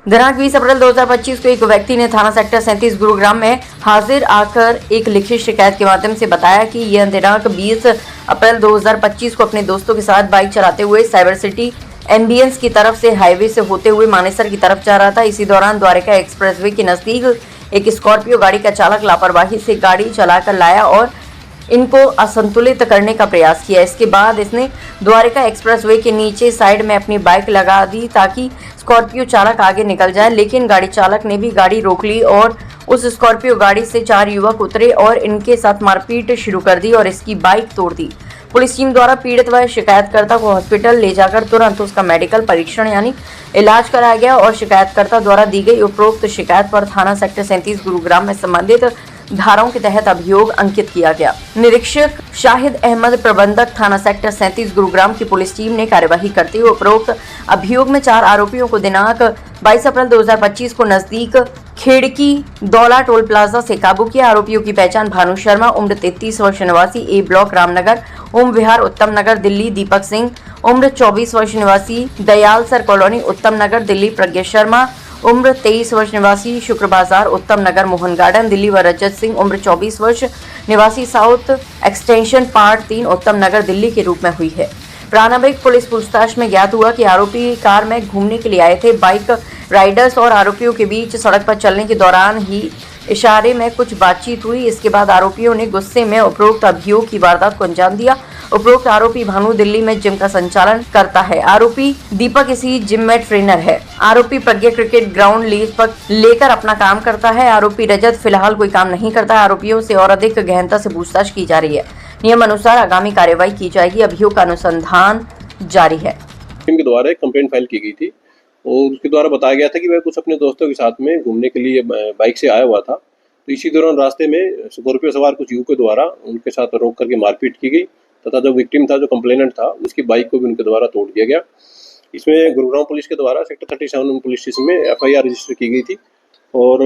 दिनांक 20 अप्रैल 2025 को एक व्यक्ति ने थाना सेक्टर 37 गुरुग्राम में हाजिर आकर एक लिखित शिकायत के माध्यम से बताया कि यह दिनांक 20 अप्रैल 2025 को अपने दोस्तों के साथ बाइक चलाते हुए साइबर सिटी एम्बियंस की तरफ से हाईवे से होते हुए मानेसर की तरफ जा रहा था। इसी दौरान द्वारका एक्सप्रेसवे के नजदीक एक स्कॉर्पियो गाड़ी का चालक लापरवाही से गाड़ी चलाकर लाया और इनको असंतुलित करने का प्रयास किया। इसके बाद इसने द्वारका एक्सप्रेसवे के नीचे साइड में अपनी बाइक लगा दी ताकि स्कॉर्पियो चालक आगे निकल जाए, लेकिन गाड़ी चालक ने भी गाड़ी रोक ली और उस स्कॉर्पियो गाड़ी से 4 युवक उतरे और इनके साथ मारपीट शुरू कर दी और इसकी बाइक तोड़ दी। पुलिस टीम द्वारा पीड़ित व शिकायतकर्ता को हॉस्पिटल ले जाकर तुरंत उसका मेडिकल परीक्षण यानी इलाज कराया गया और शिकायतकर्ता द्वारा दी गई उपरोक्त शिकायत पर थाना सेक्टर 37 गुरुग्राम में संबंधित धाराओं के तहत अभियोग अंकित किया गया। निरीक्षक शाहिद अहमद प्रबंधक थाना सेक्टर 37 गुरुग्राम की पुलिस टीम ने कार्यवाही करते हुए उपरोक्त अभियोग में 4 आरोपियों को दिनांक 22 अप्रैल 2025 को नजदीक खेड़की दौला टोल प्लाजा से काबू किया। आरोपियों की पहचान भानु शर्मा उम्र 33 वर्ष निवासी ए ब्लॉक रामनगर ओम विहार उत्तम नगर दिल्ली, दीपक सिंह उम्र 24 वर्ष निवासी दयाल सर कॉलोनी उत्तम नगर दिल्ली, प्रज्ञा शर्मा उम्र 23 वर्ष निवासी शुक्र बाजार उत्तम नगर मोहन गार्डन दिल्ली व रजत सिंह उम्र 24 वर्ष निवासी साउथ एक्सटेंशन पार्ट 3 उत्तम नगर दिल्ली के रूप में हुई है। प्रारंभिक पुलिस पूछताछ में ज्ञात हुआ कि आरोपी कार में घूमने के लिए आए थे। बाइक राइडर्स और आरोपियों के बीच सड़क पर चलने के दौरान ही इशारे में कुछ बातचीत हुई। इसके बाद आरोपियों ने गुस्से में उपरोक्त अभियोग की वारदात को अंजाम दिया। उपरोक्त आरोपी भानु दिल्ली में जिम का संचालन करता है। आरोपी दीपक इसी जिम में ट्रेनर है। आरोपी प्रज्ञा क्रिकेट ग्राउंड लीज पर लेकर अपना काम करता है। आरोपी रजत फिलहाल कोई काम नहीं करता है। आरोपियों से और अधिक गहनता से पूछताछ की जा रही है। नियम अनुसार आगामी कार्रवाई की जाएगी। अभियोग का अनुसंधान जारी है। टीम के द्वारा एक कंप्लेंट फाइल की गई थी और उसके द्वारा बताया गया था कि वह कुछ अपने दोस्तों के साथ में घूमने के लिए बाइक से आया हुआ था। तो इसी दौरान रास्ते में स्कॉर्पियो सवार कुछ युवकों द्वारा उनके साथ रोक करके मारपीट की गई तथा जो विक्टिम था, जो कंप्लेनेंट था, उसकी बाइक को भी उनके द्वारा तोड़ दिया गया। इसमें गुरुग्राम पुलिस के द्वारा सेक्टर 37 पुलिस स्टेशन में FIR रजिस्टर की गई थी और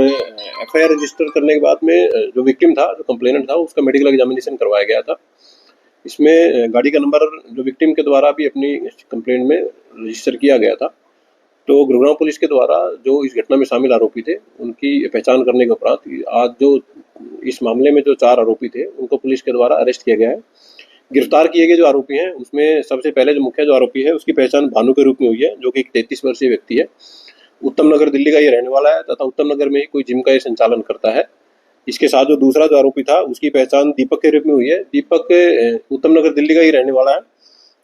FIR रजिस्टर करने के बाद में जो विक्टिम था, जो कंप्लेनेंट था, उसका मेडिकल एग्जामिनेशन करवाया गया था। इसमें गाड़ी का नंबर जो विक्टिम के द्वारा भी अपनी कंप्लेंट में रजिस्टर किया गया था। तो गुरुग्राम पुलिस के द्वारा जो इस घटना में शामिल आरोपी थे उनकी पहचान करने के उपरांत आज जो इस मामले में जो 4 आरोपी थे उनको पुलिस के द्वारा अरेस्ट किया गया है। गिरफ्तार किए गए जो आरोपी हैं उसमें सबसे पहले जो मुख्य जो आरोपी है उसकी पहचान भानु के रूप में हुई है, जो कि एक 33 वर्षीय व्यक्ति है। उत्तम नगर दिल्ली का ये रहने वाला है तथा उत्तम नगर में ही कोई जिम का ये संचालन करता है। इसके साथ जो दूसरा जो आरोपी था उसकी पहचान दीपक के रूप में हुई है। दीपक उत्तम नगर दिल्ली का ही रहने वाला है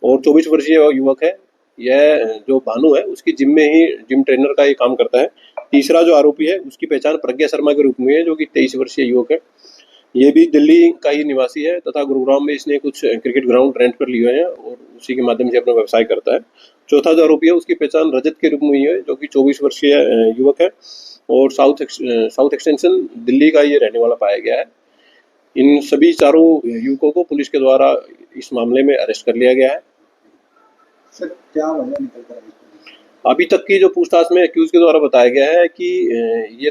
और 24 वर्षीय युवक है। यह जो भानु है उसकी जिम में ही जिम ट्रेनर का ये काम करता है। तीसरा जो आरोपी है उसकी पहचान प्रज्ञा शर्मा के रूप में है, जो कि 23 वर्षीय युवक है। ये भी दिल्ली का ही निवासी है तथा गुरुग्राम में इसने कुछ क्रिकेट ग्राउंड रेंट पर लिए हैं और उसी के माध्यम से अपना व्यवसाय करता है। चौथा जो आरोपी है उसकी पहचान रजत के रूप में हुई है, जो कि 24 वर्षीय युवक है और साउथ एक्सटेंशन दिल्ली का ये रहने वाला पाया गया है। इन सभी चारों युवकों को पुलिस के द्वारा इस मामले में अरेस्ट कर लिया गया है। सर, क्या वजह निकल कर अभी तक की जो पूछताछ में एक्यूज के द्वारा बताया गया है कि ये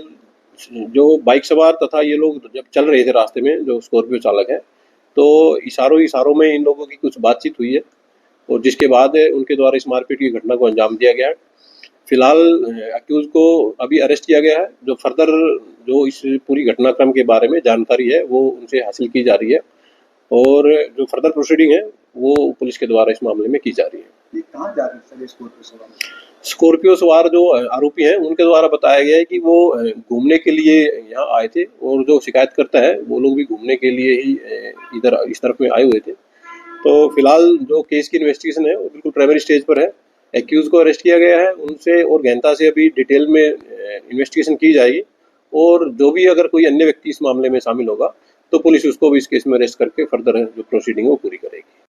जो बाइक सवार तथा ये लोग जब चल रहे थे रास्ते में, जो स्कॉर्पियो चालक है, तो इशारों में इन लोगों की कुछ बातचीत हुई है और जिसके बाद उनके द्वारा इस मारपीट की घटना को अंजाम दिया गया है। फिलहाल एक्यूज को अभी अरेस्ट किया गया है। जो फर्दर जो इस पूरी घटनाक्रम के बारे में जानकारी है वो उनसे हासिल की जा रही है और जो फर्दर प्रोसीडिंग है वो पुलिस के द्वारा इस मामले में की जा रही है। ये कहाँ जा रहे हैं स्कॉर्पियो सवार जो आरोपी हैं उनके द्वारा बताया गया है कि वो घूमने के लिए यहाँ आए थे और जो शिकायत करता है वो लोग भी घूमने के लिए ही इधर इस तरफ में आए हुए थे। तो फिलहाल जो केस की इन्वेस्टिगेशन है वो बिल्कुल प्राइमरी स्टेज पर है। एक्यूज को अरेस्ट किया गया है, उनसे और गहनता से अभी डिटेल में इन्वेस्टिगेशन की जाएगी और जो भी अगर कोई अन्य व्यक्ति इस मामले में शामिल होगा तो पुलिस उसको भी इस केस में अरेस्ट करके फर्दर जो प्रोसीडिंग है वो पूरी करेगी।